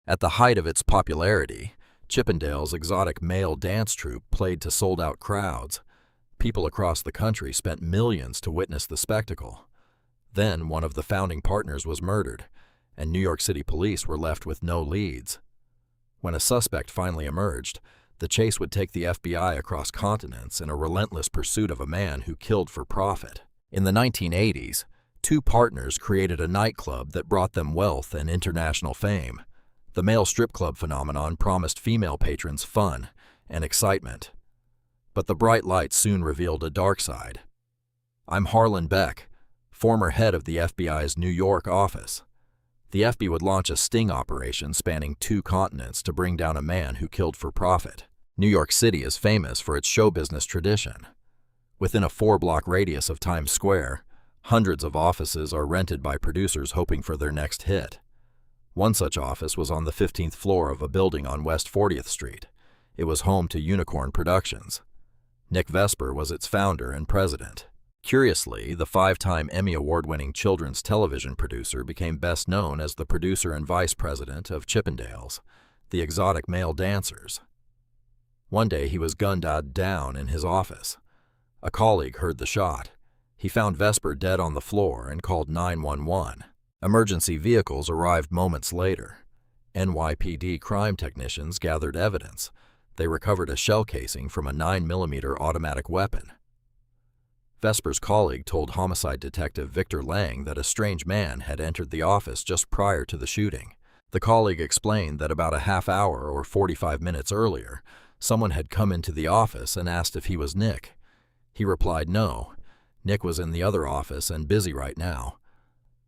At the height of its popularity, Chippendales' exotic male dance troupe played to sold-out crowds. People across the country spent millions to witness the spectacle. Then one of the founding partners was murdered, and New York City police were left with no leads. When a suspect finally emerged, the chase would take the FBI across continents in a relentless pursuit of a man who killed for profit. In the 1980s, two partners created a nightclub that brought them wealth and international fame. The male strip club phenomenon promised female patrons fun and excitement. But the bright lights soon revealed a dark side. I'm Harlan Beck, former head of the FBI's New York office. The FBI would launch a sting operation spanning 2 continents to bring down a man who killed for profit. New York City is famous for its show business tradition. Within a 4-block radius of Times Square, hundreds of offices are rented by producers hoping for their next hit. One such office was on the 15th floor of a building on West 40th Street. It was home to Unicorn Productions. Nick Vesper was its founder and president. Curiously, the 5-time Emmy Award-winning children's television producer became best known as the producer and vice president of Chippendales, the exotic male dancers. One day he was gunned down in his office. A colleague heard the shot. He found Vesper dead on the floor and called 911. Emergency vehicles arrived moments later. NYPD crime technicians gathered evidence. They recovered a shell casing from a 9mm automatic weapon. Vesper's colleague told homicide detective Victor Lang that a strange man had entered the office just prior to the shooting. The colleague explained that about a half hour or 45 minutes earlier, someone had come into the office and asked if he was Nick. He replied no. Nick was in the other office and busy right now.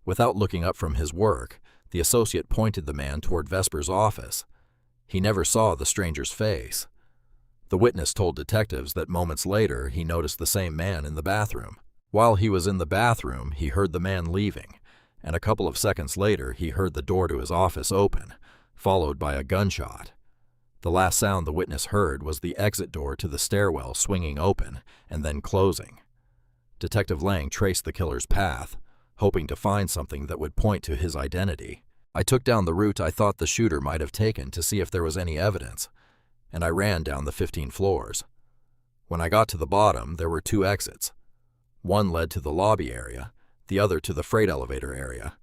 Without looking up from his work, the associate pointed the man toward Vesper's office. He never saw the stranger's face. The witness told detectives that moments later he noticed the same man in the bathroom. While he was in the bathroom, he heard the man leaving, and a couple of seconds later he heard the door to his office open, followed by a gunshot. The last sound the witness heard was the exit door to the stairwell swinging open and then closing. Detective Lang traced the killer's path, hoping to find something that would point to his identity. I took down the route I thought the shooter might have taken to see if there was any evidence, and I ran down the 15 floors. When I got to the bottom, there were 2 exits. One led to the lobby area, the other to the freight elevator area.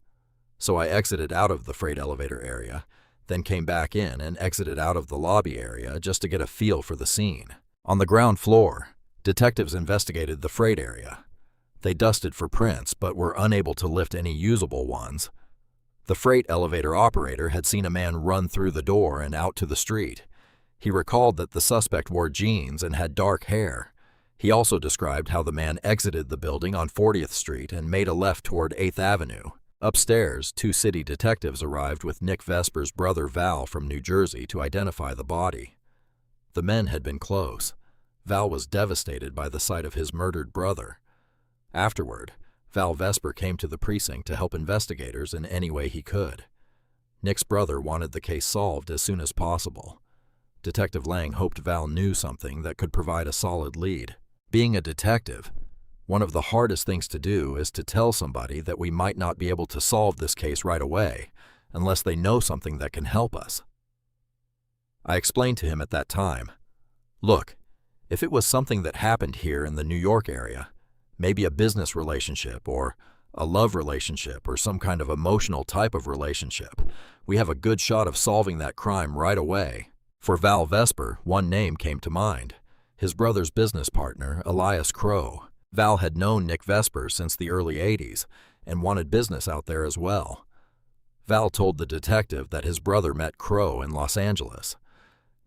So I exited out of the freight elevator area, then came back in and exited out of the lobby area just to get a feel for the scene. On the ground floor, detectives investigated the freight area. They dusted for prints but were unable to lift any usable ones. The freight elevator operator had seen a man run through the door and out to the street. He recalled that the suspect wore jeans and had dark hair. He also described how the man exited the building on 40th Street and made a left toward 8th Avenue. Upstairs, 2 city detectives arrived with Nick Vesper's brother Val from New Jersey to identify the body. The men had been close. Val was devastated by the sight of his murdered brother. Afterward, Val Vesper came to the precinct to help investigators in any way he could. Nick's brother wanted the case solved as soon as possible. Detective Lang hoped Val knew something that could provide a solid lead. Being a detective, one of the hardest things to do is to tell somebody that we might not be able to solve this case right away unless they know something that can help us. I explained to him at that time, look, if it was something that happened here in the New York area, maybe a business relationship or a love relationship or some kind of emotional type of relationship, we have a good shot of solving that crime right away. For Val Vesper, one name came to mind, his brother's business partner, Elias Crow. Val had known Nick Vesper since the early 80s and wanted business out there as well. Val told the detective that his brother met Crow in Los Angeles.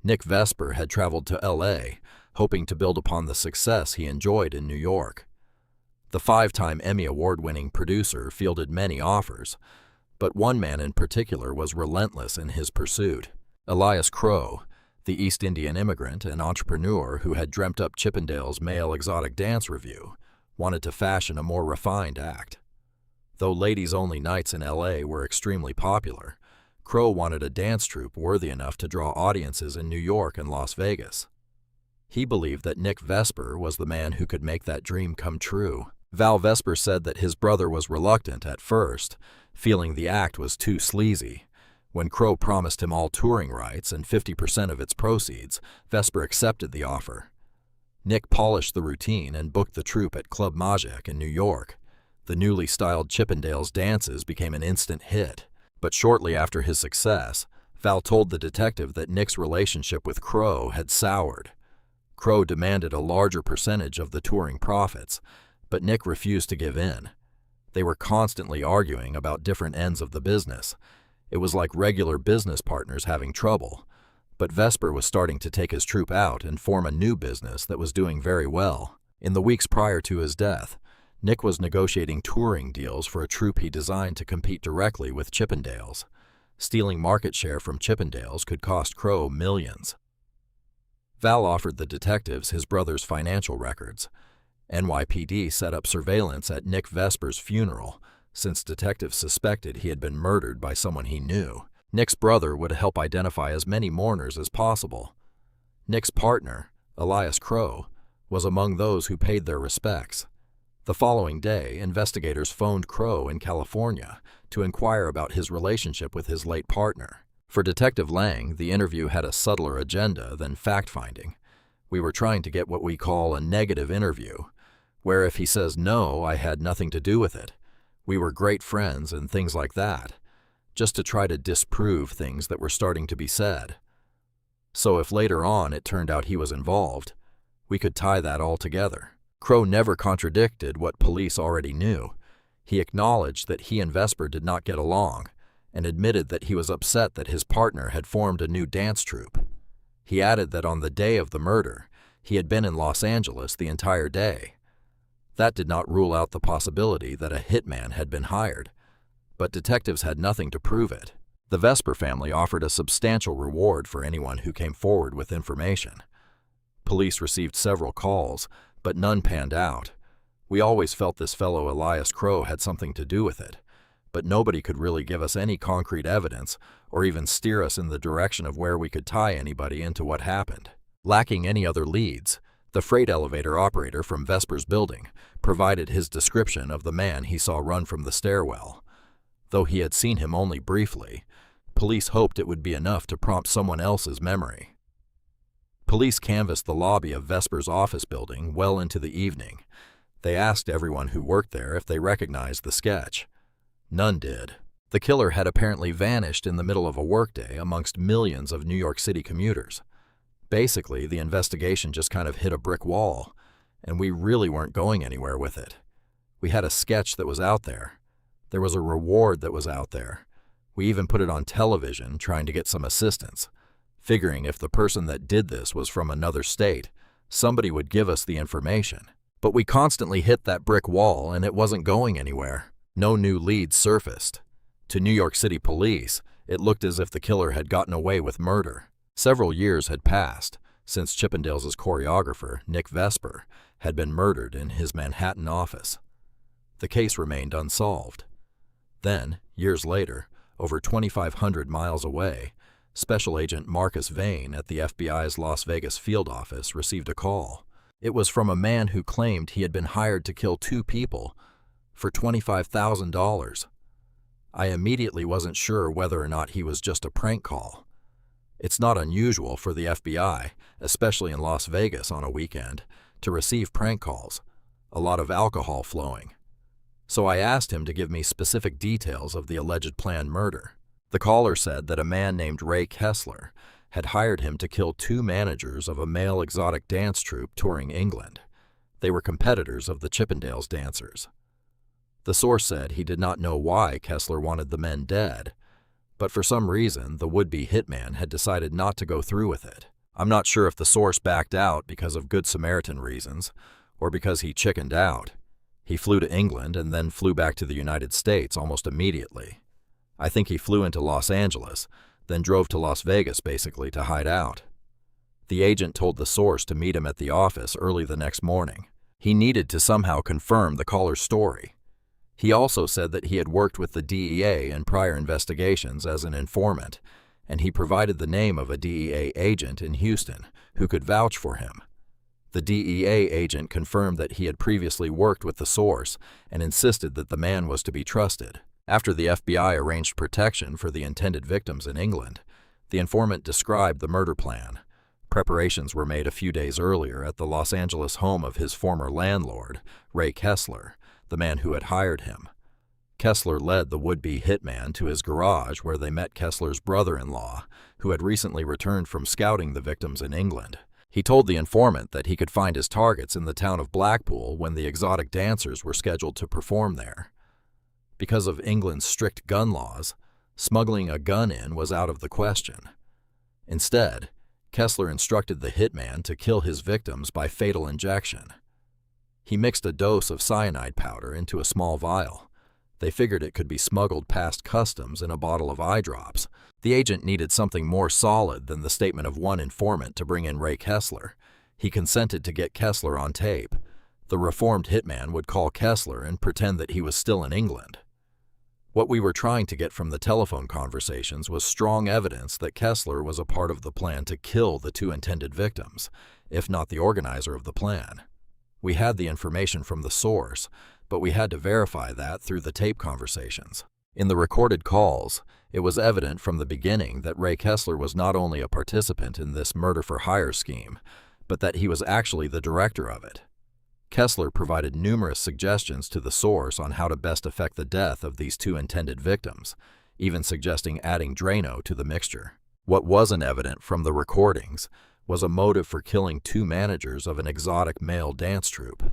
Nick Vesper had traveled to LA, hoping to build upon the success he enjoyed in New York. The 5-time Emmy Award-winning producer fielded many offers, but one man in particular was relentless in his pursuit. Elias Crow, the East Indian immigrant and entrepreneur who had dreamt up Chippendales' male exotic dance revue, wanted to fashion a more refined act. Though ladies-only nights in LA were extremely popular, Crow wanted a dance troupe worthy enough to draw audiences in New York and Las Vegas. He believed that Nick Vesper was the man who could make that dream come true. Val Vesper said that his brother was reluctant at first, feeling the act was too sleazy. When Crow promised him all touring rights and 50% of its proceeds, Vesper accepted the offer. Nick polished the routine and booked the troupe at Club Magic in New York. The newly styled Chippendales dances became an instant hit. But shortly after his success, Val told the detective that Nick's relationship with Crow had soured. Crow demanded a larger percentage of the touring profits, but Nick refused to give in. They were constantly arguing about different ends of the business. It was like regular business partners having trouble, but Vesper was starting to take his troupe out and form a new business that was doing very well. In the weeks prior to his death, Nick was negotiating touring deals for a troupe he designed to compete directly with Chippendales. Stealing market share from Chippendales could cost Crow millions. Val offered the detectives his brother's financial records. NYPD set up surveillance at Nick Vesper's funeral, since detectives suspected he had been murdered by someone he knew. Nick's brother would help identify as many mourners as possible. Nick's partner, Elias Crow, was among those who paid their respects. The following day, investigators phoned Crow in California to inquire about his relationship with his late partner. For Detective Lang, the interview had a subtler agenda than fact-finding. We were trying to get what we call a negative interview, where if he says no, I had nothing to do with it. We were great friends and things like that, just to try to disprove things that were starting to be said. So if later on it turned out he was involved, we could tie that all together. Crow never contradicted what police already knew. He acknowledged that he and Vesper did not get along, and admitted that he was upset that his partner had formed a new dance troupe. He added that on the day of the murder, he had been in Los Angeles the entire day. That did not rule out the possibility that a hitman had been hired, but detectives had nothing to prove it. The Vesper family offered a substantial reward for anyone who came forward with information. Police received several calls, but none panned out. We always felt this fellow Elias Crow had something to do with it, but nobody could really give us any concrete evidence or even steer us in the direction of where we could tie anybody into what happened. Lacking any other leads, the freight elevator operator from Vesper's building provided his description of the man he saw run from the stairwell. Though he had seen him only briefly, police hoped it would be enough to prompt someone else's memory. Police canvassed the lobby of Vesper's office building well into the evening. They asked everyone who worked there if they recognized the sketch. None did. The killer had apparently vanished in the middle of a workday amongst millions of New York City commuters. Basically, the investigation just kind of hit a brick wall, and we really weren't going anywhere with it. We had a sketch that was out there. There was a reward that was out there. We even put it on television, trying to get some assistance, figuring if the person that did this was from another state, somebody would give us the information. But we constantly hit that brick wall, and it wasn't going anywhere. No new leads surfaced. To New York City police, it looked as if the killer had gotten away with murder. Several years had passed since Chippendales' choreographer, Nick Vesper, had been murdered in his Manhattan office. The case remained unsolved. Then, years later, over 2,500 miles away, Special Agent Marcus Vane at the FBI's Las Vegas field office received a call. It was from a man who claimed he had been hired to kill 2 people for $25,000. I immediately wasn't sure whether or not he was just a prank call. It's not unusual for the FBI, especially in Las Vegas on a weekend, to receive prank calls, a lot of alcohol flowing. So I asked him to give me specific details of the alleged planned murder. The caller said that a man named Ray Kessler had hired him to kill 2 managers of a male exotic dance troupe touring England. They were competitors of the Chippendales dancers. The source said he did not know why Kessler wanted the men dead, but for some reason the would-be hitman had decided not to go through with it. I'm not sure if the source backed out because of Good Samaritan reasons or because he chickened out. He flew to England and then flew back to the United States almost immediately. I think he flew into Los Angeles, then drove to Las Vegas basically to hide out. The agent told the source to meet him at the office early the next morning. He needed to somehow confirm the caller's story. He also said that he had worked with the DEA in prior investigations as an informant, and he provided the name of a DEA agent in Houston who could vouch for him. The DEA agent confirmed that he had previously worked with the source and insisted that the man was to be trusted. After the FBI arranged protection for the intended victims in England, the informant described the murder plan. Preparations were made a few days earlier at the Los Angeles home of his former landlord, Ray Kessler, the man who had hired him. Kessler led the would-be hitman to his garage where they met Kessler's brother-in-law, who had recently returned from scouting the victims in England. He told the informant that he could find his targets in the town of Blackpool when the exotic dancers were scheduled to perform there. Because of England's strict gun laws, smuggling a gun in was out of the question. Instead, Kessler instructed the hitman to kill his victims by fatal injection. He mixed a dose of cyanide powder into a small vial. They figured it could be smuggled past customs in a bottle of eye drops. The agent needed something more solid than the statement of one informant to bring in Ray Kessler. He consented to get Kessler on tape. The reformed hitman would call Kessler and pretend that he was still in England. What we were trying to get from the telephone conversations was strong evidence that Kessler was a part of the plan to kill the two intended victims, if not the organizer of the plan. We had the information from the source, but we had to verify that through the tape conversations. In the recorded calls, it was evident from the beginning that Ray Kessler was not only a participant in this murder-for-hire scheme, but that he was actually the director of it. Kessler provided numerous suggestions to the source on how to best effect the death of these two intended victims, even suggesting adding Drano to the mixture. What wasn't evident from the recordings was a motive for killing two managers of an exotic male dance troupe.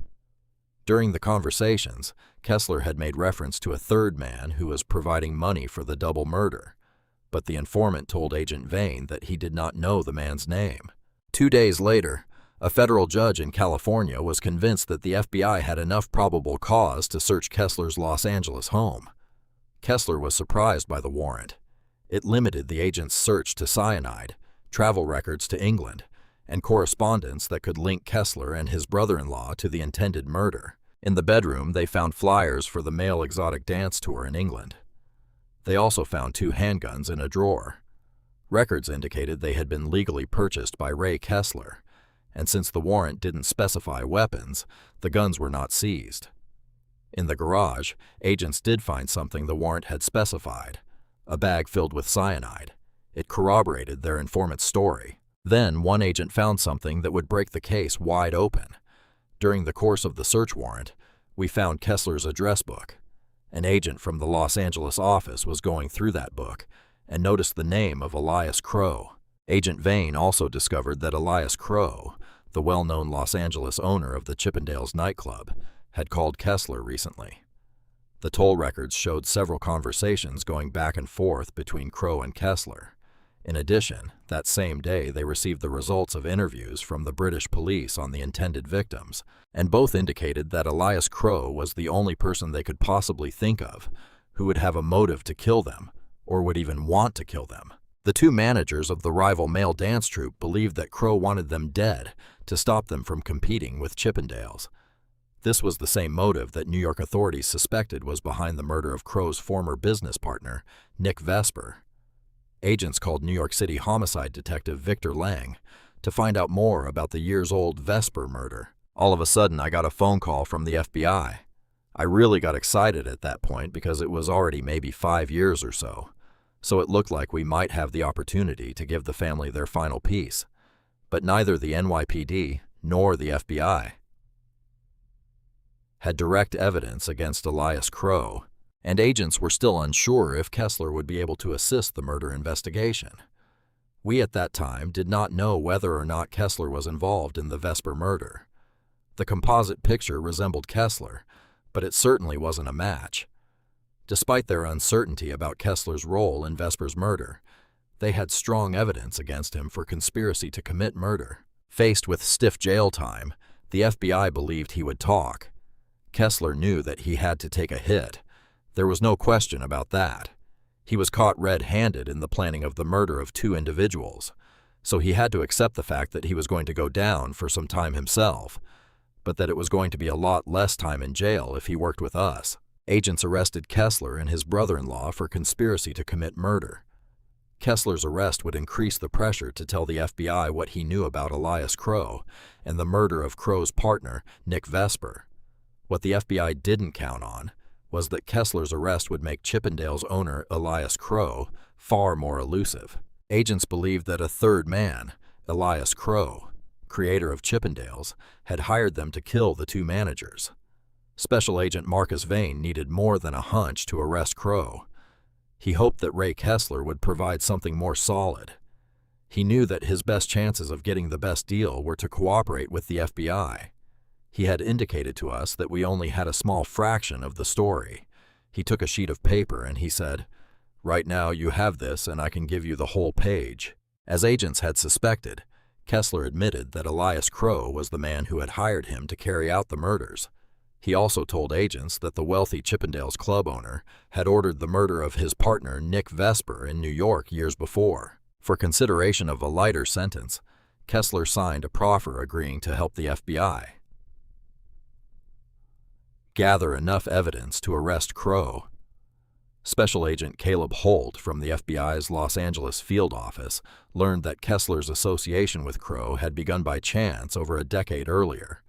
During the conversations, Kessler had made reference to a third man who was providing money for the double murder, but the informant told Agent Vane that he did not know the man's name. 2 days later, a federal judge in California was convinced that the FBI had enough probable cause to search Kessler's Los Angeles home. Kessler was surprised by the warrant. It limited the agent's search to cyanide, travel records to England, and correspondence that could link Kessler and his brother-in-law to the intended murder. In the bedroom, they found flyers for the male exotic dance tour in England. They also found 2 handguns in a drawer. Records indicated they had been legally purchased by Ray Kessler, and since the warrant didn't specify weapons, the guns were not seized. In the garage, agents did find something the warrant had specified, a bag filled with cyanide. It corroborated their informant's story. Then, one agent found something that would break the case wide open. During the course of the search warrant, we found Kessler's address book. An agent from the Los Angeles office was going through that book and noticed the name of Elias Crow. Agent Vane also discovered that Elias Crow, the well-known Los Angeles owner of the Chippendales nightclub, had called Kessler recently. The toll records showed several conversations going back and forth between Crow and Kessler. In addition, that same day they received the results of interviews from the British police on the intended victims, and both indicated that Elias Crow was the only person they could possibly think of who would have a motive to kill them, or would even want to kill them. The 2 managers of the rival male dance troupe believed that Crow wanted them dead to stop them from competing with Chippendales. This was the same motive that New York authorities suspected was behind the murder of Crow's former business partner, Nick Vesper. Agents called New York City homicide detective Victor Lang to find out more about the years-old Vesper murder. All of a sudden, I got a phone call from the FBI. I really got excited at that point because it was already maybe 5 years or so it looked like we might have the opportunity to give the family their final piece. But neither the NYPD nor the FBI had direct evidence against Elias Crow, and agents were still unsure if Kessler would be able to assist the murder investigation. We at that time did not know whether or not Kessler was involved in the Vesper murder. The composite picture resembled Kessler, but it certainly wasn't a match. Despite their uncertainty about Kessler's role in Vesper's murder, they had strong evidence against him for conspiracy to commit murder. Faced with stiff jail time, the FBI believed he would talk. Kessler knew that he had to take a hit. There was no question about that. He was caught red-handed in the planning of the murder of 2 individuals, so he had to accept the fact that he was going to go down for some time himself, but that it was going to be a lot less time in jail if he worked with us. Agents arrested Kessler and his brother-in-law for conspiracy to commit murder. Kessler's arrest would increase the pressure to tell the FBI what he knew about Elias Crow and the murder of Crow's partner, Nick Vesper. What the FBI didn't count on was that Kessler's arrest would make Chippendales owner Elias Crow far more elusive. Agents believed that a third man, Elias Crow, creator of Chippendales, had hired them to kill the two managers. Special Agent Marcus Vane needed more than a hunch to arrest Crow. He hoped that Ray Kessler would provide something more solid. He knew that his best chances of getting the best deal were to cooperate with the FBI. He had indicated to us that we only had a small fraction of the story. He took a sheet of paper and he said, "Right now you have this and I can give you the whole page." As agents had suspected, Kessler admitted that Elias Crow was the man who had hired him to carry out the murders. He also told agents that the wealthy Chippendales club owner had ordered the murder of his partner Nick Vesper in New York years before. For consideration of a lighter sentence, Kessler signed a proffer agreeing to help the FBI gather enough evidence to arrest Crow. Special Agent Caleb Holt from the FBI's Los Angeles field office learned that Kessler's association with Crow had begun by chance over a decade earlier.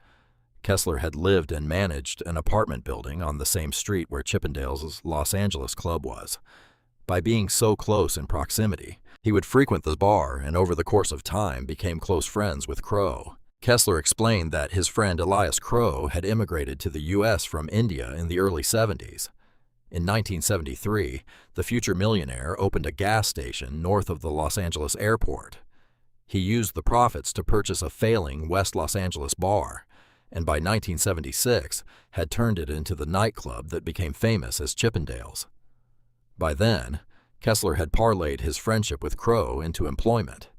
Kessler had lived and managed an apartment building on the same street where Chippendales' Los Angeles club was. By being so close in proximity, he would frequent the bar and over the course of time became close friends with Crow. Kessler explained that his friend Elias Crow had immigrated to the U.S. from India in the early 70s. In 1973, the future millionaire opened a gas station north of the Los Angeles airport. He used the profits to purchase a failing West Los Angeles bar, and by 1976 had turned it into the nightclub that became famous as Chippendales. By then, Kessler had parlayed his friendship with Crow into employment.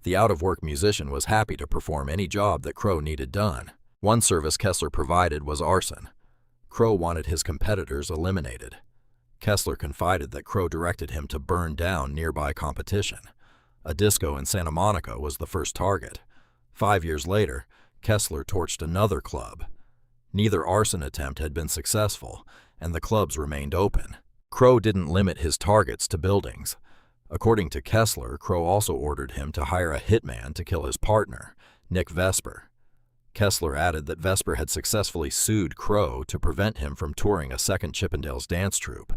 The out-of-work musician was happy to perform any job that Crow needed done. One service Kessler provided was arson. Crow wanted his competitors eliminated. Kessler confided that Crow directed him to burn down nearby competition. A disco in Santa Monica was the first target. 5 years later, Kessler torched another club. Neither arson attempt had been successful, and the clubs remained open. Crow didn't limit his targets to buildings. According to Kessler, Crow also ordered him to hire a hitman to kill his partner, Nick Vesper. Kessler added that Vesper had successfully sued Crow to prevent him from touring a second Chippendales dance troupe.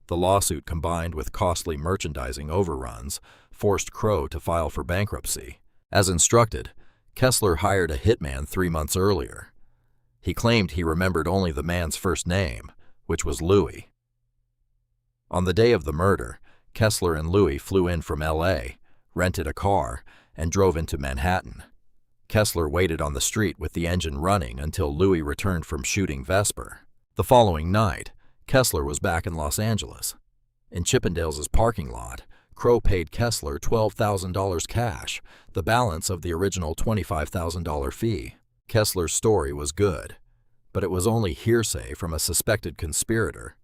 The lawsuit, combined with costly merchandising overruns, forced Crow to file for bankruptcy. As instructed, Kessler hired a hitman 3 months earlier. He claimed he remembered only the man's first name, which was Louis. On the day of the murder, Kessler and Louis flew in from L.A., rented a car, and drove into Manhattan. Kessler waited on the street with the engine running until Louis returned from shooting Vesper. The following night, Kessler was back in Los Angeles. In Chippendales' parking lot, Crow paid Kessler $12,000 cash, the balance of the original $25,000 fee. Kessler's story was good, but it was only hearsay from a suspected conspirator.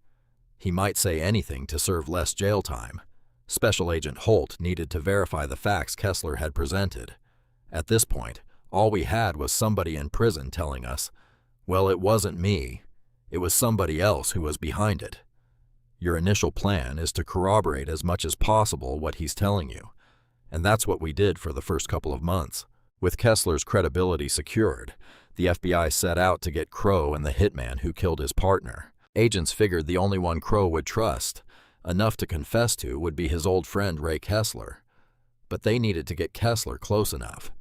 He might say anything to serve less jail time. Special Agent Holt needed to verify the facts Kessler had presented. At this point, all we had was somebody in prison telling us, "Well, it wasn't me. It was somebody else who was behind it." Your initial plan is to corroborate as much as possible what he's telling you, and that's what we did for the first couple of months. With Kessler's credibility secured, the FBI set out to get Crow and the hitman who killed his partner. Agents figured the only one Crow would trust, enough to confess to, would be his old friend Ray Kessler. But they needed to get Kessler close enough.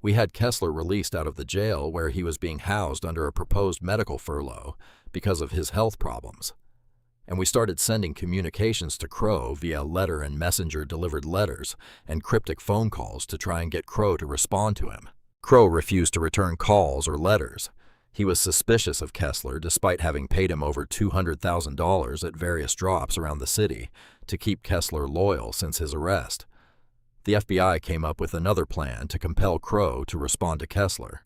We had Kessler released out of the jail where he was being housed under a proposed medical furlough because of his health problems. And we started sending communications to Crow via letter and messenger-delivered letters and cryptic phone calls to try and get Crow to respond to him. Crow refused to return calls or letters. He was suspicious of Kessler despite having paid him over $200,000 at various drops around the city to keep Kessler loyal since his arrest. The FBI came up with another plan to compel Crow to respond to Kessler.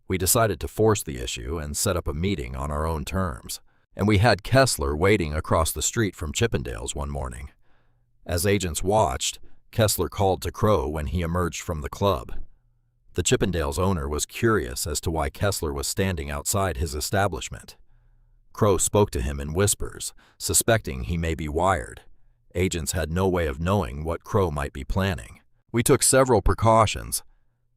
We decided to force the issue and set up a meeting on our own terms. And we had Kessler waiting across the street from Chippendales one morning. As agents watched, Kessler called to Crow when he emerged from the club. The Chippendales owner was curious as to why Kessler was standing outside his establishment. Crow spoke to him in whispers, suspecting he may be wired. Agents had no way of knowing what Crow might be planning. We took several precautions.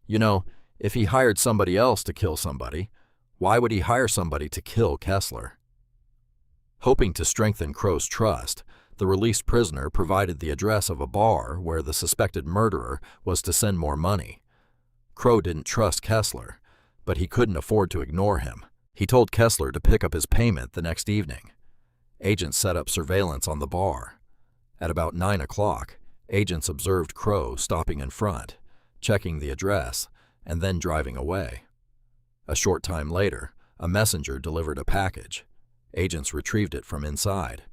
You know, if he hired somebody else to kill somebody, why would he hire somebody to kill Kessler? Hoping to strengthen Crow's trust, the released prisoner provided the address of a bar where the suspected murderer was to send more money. Crow didn't trust Kessler, but he couldn't afford to ignore him. He told Kessler to pick up his payment the next evening. Agents set up surveillance on the bar. At about 9 o'clock, agents observed Crow stopping in front, checking the address, and then driving away. A short time later, a messenger delivered a package. Agents retrieved it from inside.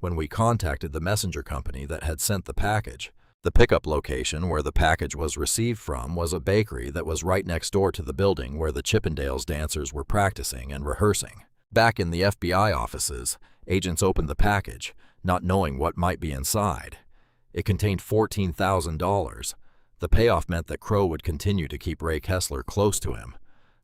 When we contacted the messenger company that had sent the package, the pickup location where the package was received from was a bakery that was right next door to the building where the Chippendales dancers were practicing and rehearsing. Back in the FBI offices, agents opened the package, not knowing what might be inside. It contained $14,000. The payoff meant that Crow would continue to keep Ray Kessler close to him,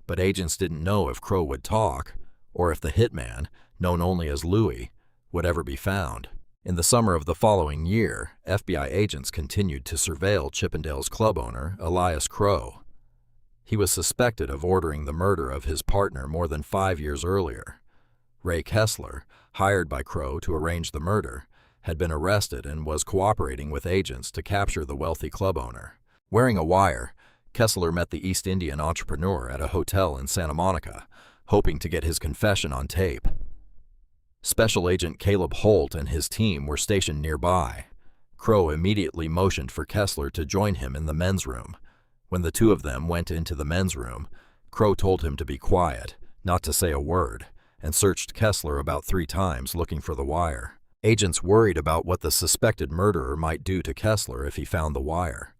but agents didn't know if Crow would talk, or if the hitman, known only as Louis, would ever be found. In the summer of the following year, FBI agents continued to surveil Chippendales club owner Elias Crow. He was suspected of ordering the murder of his partner more than 5 years earlier. Ray Kessler, hired by Crow to arrange the murder, had been arrested and was cooperating with agents to capture the wealthy club owner. Wearing a wire, Kessler met the East Indian entrepreneur at a hotel in Santa Monica, hoping to get his confession on tape. Special Agent Caleb Holt and his team were stationed nearby. Crow immediately motioned for Kessler to join him in the men's room. When the two of them went into the men's room, Crow told him to be quiet, not to say a word, and searched Kessler about 3 times looking for the wire. Agents worried about what the suspected murderer might do to Kessler if he found the wire.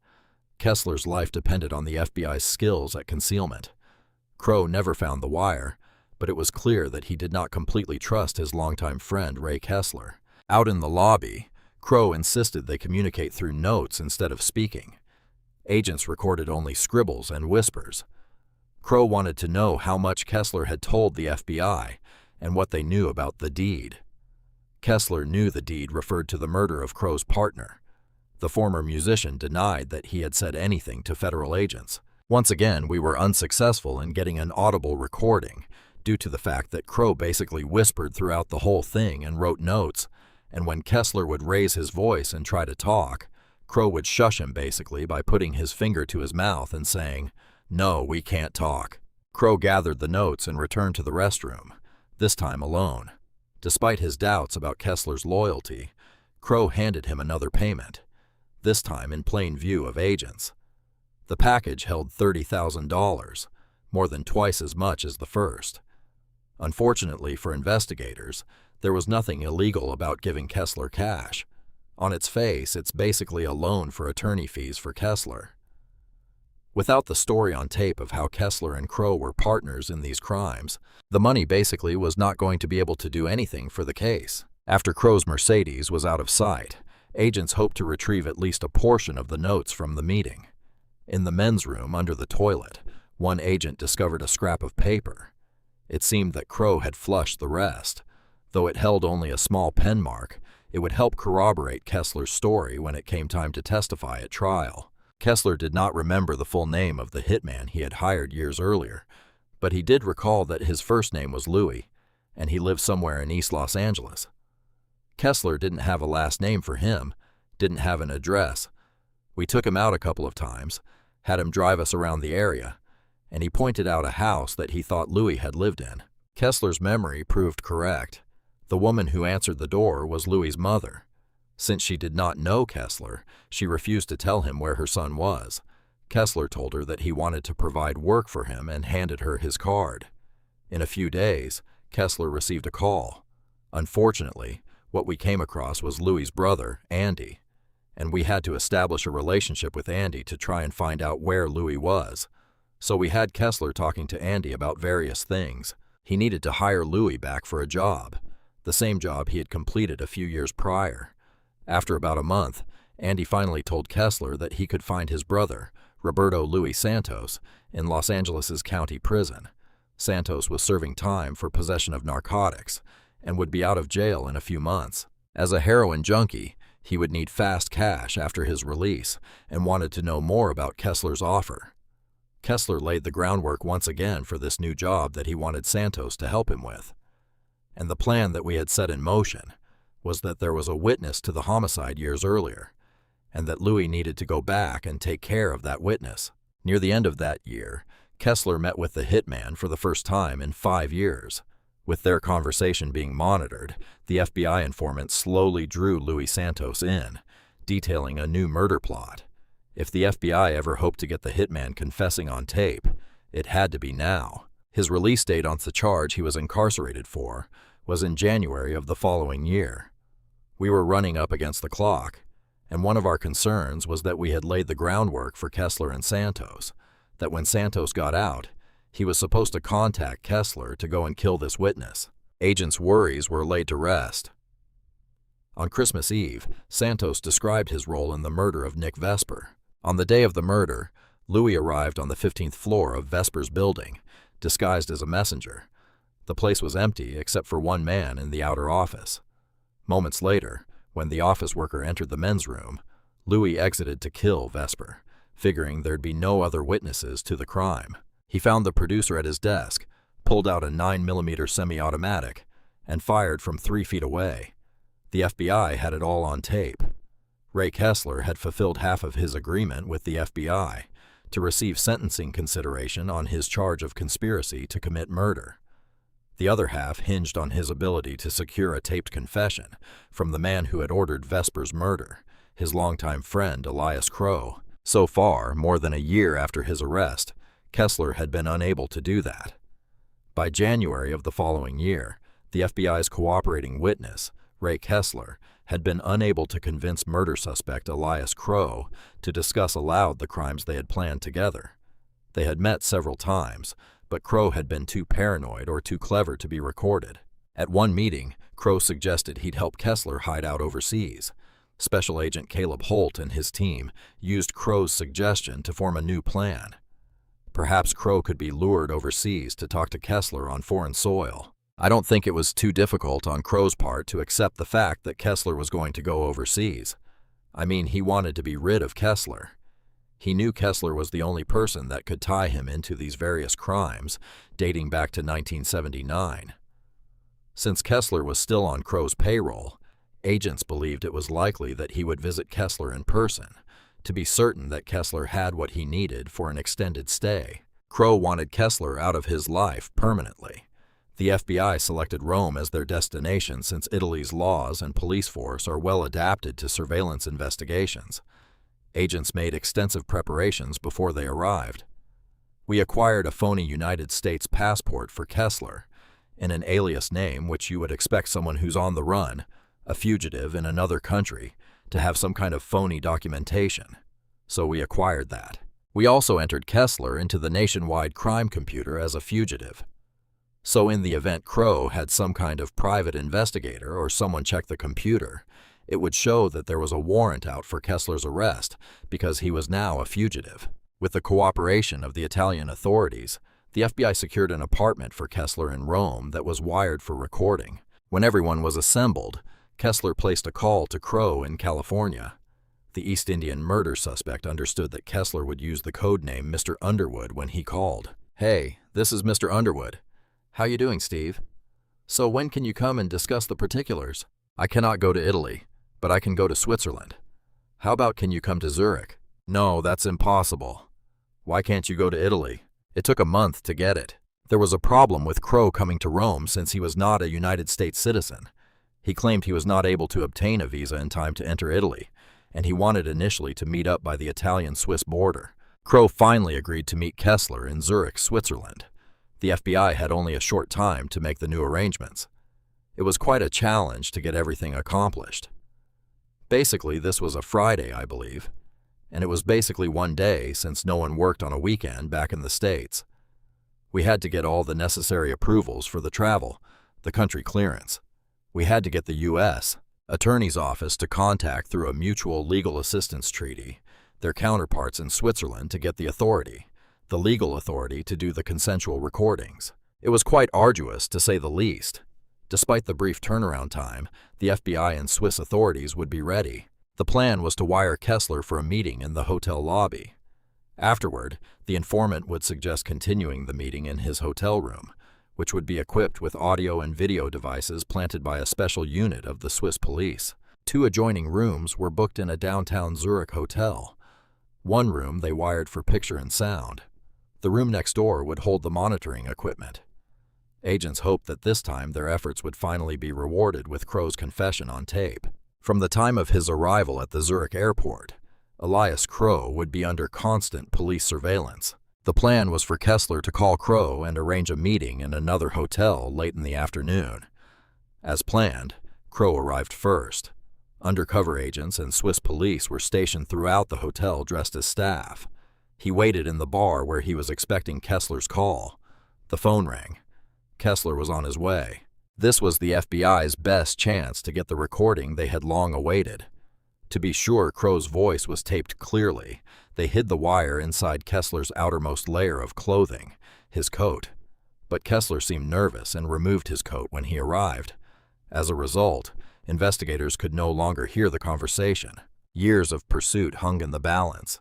Kessler's life depended on the FBI's skills at concealment. Crow never found the wire, but it was clear that he did not completely trust his longtime friend Ray Kessler. Out in the lobby, Crow insisted they communicate through notes instead of speaking. Agents recorded only scribbles and whispers. Crow wanted to know how much Kessler had told the FBI and what they knew about the deed. Kessler knew the deed referred to the murder of Crow's partner. The former musician denied that he had said anything to federal agents. Once again, we were unsuccessful in getting an audible recording, due to the fact that Crow basically whispered throughout the whole thing and wrote notes, and when Kessler would raise his voice and try to talk, Crow would shush him basically by putting his finger to his mouth and saying, "No, we can't talk." Crow gathered the notes and returned to the restroom, this time alone. Despite his doubts about Kessler's loyalty, Crow handed him another payment, this time in plain view of agents. The package held $30,000, more than twice as much as the first. Unfortunately for investigators, there was nothing illegal about giving Kessler cash. On its face, it's basically a loan for attorney fees for Kessler. Without the story on tape of how Kessler and Crow were partners in these crimes, the money basically was not going to be able to do anything for the case. After Crow's Mercedes was out of sight, agents hoped to retrieve at least a portion of the notes from the meeting. In the men's room under the toilet, one agent discovered a scrap of paper. It seemed that Crow had flushed the rest. Though it held only a small pen mark, it would help corroborate Kessler's story when it came time to testify at trial. Kessler did not remember the full name of the hitman he had hired years earlier, but he did recall that his first name was Louis, and he lived somewhere in East Los Angeles. Kessler didn't have a last name for him, didn't have an address. We took him out a couple of times, had him drive us around the area, and he pointed out a house that he thought Louis had lived in. Kessler's memory proved correct. The woman who answered the door was Louis's mother. Since she did not know Kessler, she refused to tell him where her son was. Kessler told her that he wanted to provide work for him and handed her his card. In a few days, Kessler received a call. Unfortunately, what we came across was Louis's brother, Andy, and we had to establish a relationship with Andy to try and find out where Louis was. So we had Kessler talking to Andy about various things. He needed to hire Louis back for a job, the same job he had completed a few years prior. After about a month, Andy finally told Kessler that he could find his brother, Roberto Louis Santos, in Los Angeles' county prison. Santos was serving time for possession of narcotics and would be out of jail in a few months. As a heroin junkie, he would need fast cash after his release and wanted to know more about Kessler's offer. Kessler laid the groundwork once again for this new job that he wanted Santos to help him with. And the plan that we had set in motion was that there was a witness to the homicide years earlier, and that Louis needed to go back and take care of that witness. Near the end of that year, Kessler met with the hitman for the first time in 5 years. With their conversation being monitored, the FBI informant slowly drew Louis Santos in, detailing a new murder plot. If the FBI ever hoped to get the hitman confessing on tape, it had to be now. His release date on the charge he was incarcerated for was in January of the following year. We were running up against the clock, and one of our concerns was that we had laid the groundwork for Kessler and Santos, that when Santos got out, he was supposed to contact Kessler to go and kill this witness. Agents' worries were laid to rest. On Christmas Eve, Santos described his role in the murder of Nick Vesper. On the day of the murder, Louis arrived on the 15th floor of Vesper's building, disguised as a messenger. The place was empty except for one man in the outer office. Moments later, when the office worker entered the men's room, Louis exited to kill Vesper, figuring there'd be no other witnesses to the crime. He found the producer at his desk, pulled out a 9mm semi-automatic, and fired from 3 feet away. The FBI had it all on tape. Ray Kessler had fulfilled half of his agreement with the FBI to receive sentencing consideration on his charge of conspiracy to commit murder. The other half hinged on his ability to secure a taped confession from the man who had ordered Vesper's murder, his longtime friend Elias Crow. So far, more than a year after his arrest, Kessler had been unable to do that. By January of the following year, the FBI's cooperating witness, Ray Kessler, had been unable to convince murder suspect Elias Crow to discuss aloud the crimes they had planned together. They had met several times, but Crow had been too paranoid or too clever to be recorded. At one meeting, Crow suggested he'd help Kessler hide out overseas. Special Agent Caleb Holt and his team used Crow's suggestion to form a new plan. Perhaps Crow could be lured overseas to talk to Kessler on foreign soil. I don't think it was too difficult on Crow's part to accept the fact that Kessler was going to go overseas. I mean, he wanted to be rid of Kessler. He knew Kessler was the only person that could tie him into these various crimes, dating back to 1979. Since Kessler was still on Crow's payroll, agents believed it was likely that he would visit Kessler in person, to be certain that Kessler had what he needed for an extended stay. Crow wanted Kessler out of his life permanently. The FBI selected Rome as their destination since Italy's laws and police force are well adapted to surveillance investigations. Agents made extensive preparations before they arrived. We acquired a phony United States passport for Kessler, in an alias name which you would expect someone who's on the run, a fugitive in another country, to have some kind of phony documentation. So we acquired that. We also entered Kessler into the nationwide crime computer as a fugitive. So in the event Crow had some kind of private investigator or someone check the computer, it would show that there was a warrant out for Kessler's arrest because he was now a fugitive. With the cooperation of the Italian authorities, the FBI secured an apartment for Kessler in Rome that was wired for recording. When everyone was assembled, Kessler placed a call to Crow in California. The East Indian murder suspect understood that Kessler would use the code name Mr. Underwood when he called. "Hey, this is Mr. Underwood. How you doing, Steve? So when can you come and discuss the particulars? I cannot go to Italy, but I can go to Switzerland. How about can you come to Zurich? No, that's impossible. Why can't you go to Italy? It took a month to get it. There was a problem with Crow coming to Rome since he was not a United States citizen. He claimed he was not able to obtain a visa in time to enter Italy, and he wanted initially to meet up by the Italian-Swiss border. Crow finally agreed to meet Kessler in Zurich, Switzerland. The FBI had only a short time to make the new arrangements. It was quite a challenge to get everything accomplished. Basically, this was a Friday, I believe, and it was basically one day since no one worked on a weekend back in the States. We had to get all the necessary approvals for the travel, the country clearance. We had to get the U.S. Attorney's Office to contact through a mutual legal assistance treaty, their counterparts in Switzerland to get the authority, the legal authority to do the consensual recordings. It was quite arduous, to say the least. Despite the brief turnaround time, the FBI and Swiss authorities would be ready. The plan was to wire Kessler for a meeting in the hotel lobby. Afterward, the informant would suggest continuing the meeting in his hotel room, which would be equipped with audio and video devices planted by a special unit of the Swiss police. 2 adjoining rooms were booked in a downtown Zurich hotel. One room they wired for picture and sound. The room next door would hold the monitoring equipment. Agents hoped that this time their efforts would finally be rewarded with Crow's confession on tape. From the time of his arrival at the Zurich airport, Elias Crow would be under constant police surveillance. The plan was for Kessler to call Crow and arrange a meeting in another hotel late in the afternoon. As planned, Crow arrived first. Undercover agents and Swiss police were stationed throughout the hotel dressed as staff. He waited in the bar where he was expecting Kessler's call. The phone rang. Kessler was on his way. This was the FBI's best chance to get the recording they had long awaited. To be sure Crow's voice was taped clearly, they hid the wire inside Kessler's outermost layer of clothing, his coat. But Kessler seemed nervous and removed his coat when he arrived. As a result, investigators could no longer hear the conversation. Years of pursuit hung in the balance.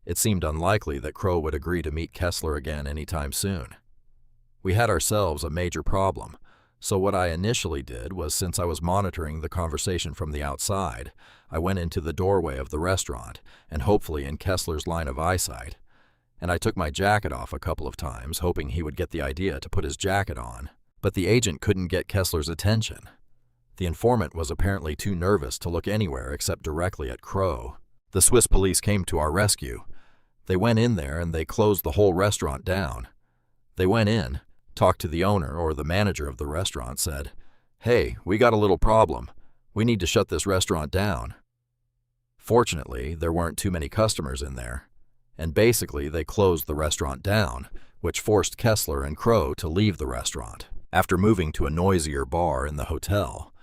It seemed unlikely that Crow would agree to meet Kessler again anytime soon. We had ourselves a major problem, so what I initially did was, since I was monitoring the conversation from the outside, I went into the doorway of the restaurant and hopefully in Kessler's line of eyesight. And I took my jacket off a couple of times, hoping he would get the idea to put his jacket on. But the agent couldn't get Kessler's attention. The informant was apparently too nervous to look anywhere except directly at Crow. The Swiss police came to our rescue. They went in there and they closed the whole restaurant down. They went in, talked to the owner or the manager of the restaurant, said, "Hey, we got a little problem. We need to shut this restaurant down." Fortunately, there weren't too many customers in there, and basically they closed the restaurant down, which forced Kessler and Crow to leave the restaurant. After moving to a noisier bar in the hotel,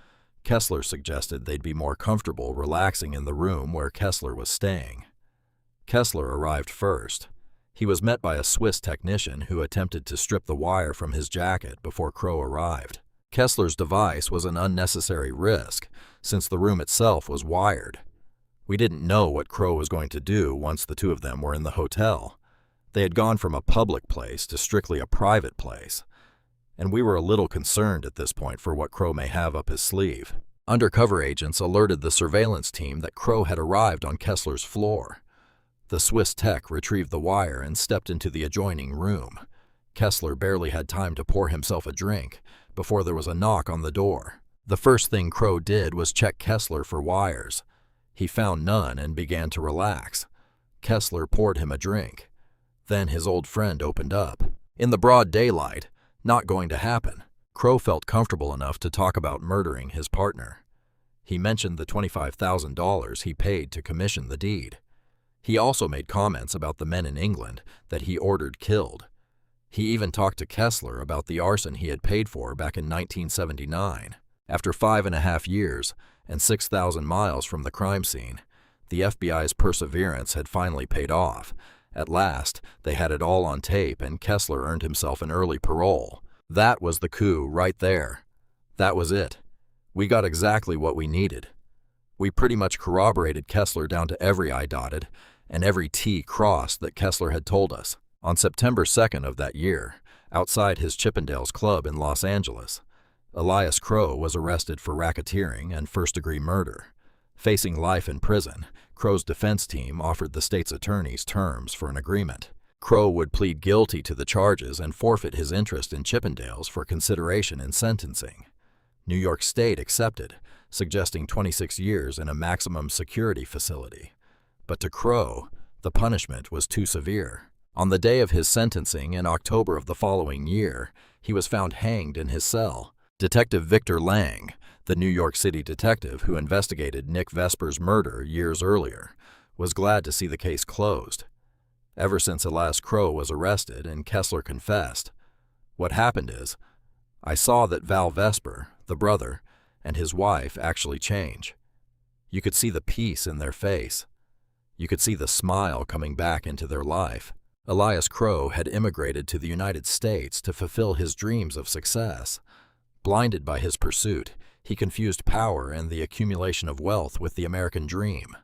Kessler suggested they'd be more comfortable relaxing in the room where Kessler was staying. Kessler arrived first. He was met by a Swiss technician who attempted to strip the wire from his jacket before Crow arrived. Kessler's device was an unnecessary risk, since the room itself was wired. We didn't know what Crow was going to do once the two of them were in the hotel. They had gone from a public place to strictly a private place, and we were a little concerned at this point for what Crow may have up his sleeve. Undercover agents alerted the surveillance team that Crow had arrived on Kessler's floor. The Swiss tech retrieved the wire and stepped into the adjoining room. Kessler barely had time to pour himself a drink before there was a knock on the door. The first thing Crow did was check Kessler for wires. He found none and began to relax. Kessler poured him a drink. Then his old friend opened up. In the broad daylight, not going to happen. Crow felt comfortable enough to talk about murdering his partner. He mentioned the $25,000 he paid to commission the deed. He also made comments about the men in England that he ordered killed. He even talked to Kessler about the arson he had paid for back in 1979. After 5.5 years and 6,000 miles from the crime scene, the FBI's perseverance had finally paid off. At last, they had it all on tape and Kessler earned himself an early parole. That was the coup right there. That was it. We got exactly what we needed. We pretty much corroborated Kessler down to every I dotted and every T crossed that Kessler had told us. On September 2nd of that year, outside his Chippendales club in Los Angeles, Elias Crow was arrested for racketeering and first-degree murder. Facing life in prison, Crow's defense team offered the state's attorneys terms for an agreement. Crow would plead guilty to the charges and forfeit his interest in Chippendales for consideration in sentencing. New York State accepted, suggesting 26 years in a maximum security facility. But to Crow, the punishment was too severe. On the day of his sentencing in October of the following year, he was found hanged in his cell. Detective Victor Lang, the New York City detective who investigated Nick Vesper's murder years earlier, was glad to see the case closed. Ever since Elias Crow was arrested and Kessler confessed, what happened is, I saw that Val Vesper, the brother, and his wife actually change. You could see the peace in their face. You could see the smile coming back into their life. Elias Crow had immigrated to the United States to fulfill his dreams of success. Blinded by his pursuit, he confused power and the accumulation of wealth with the American dream.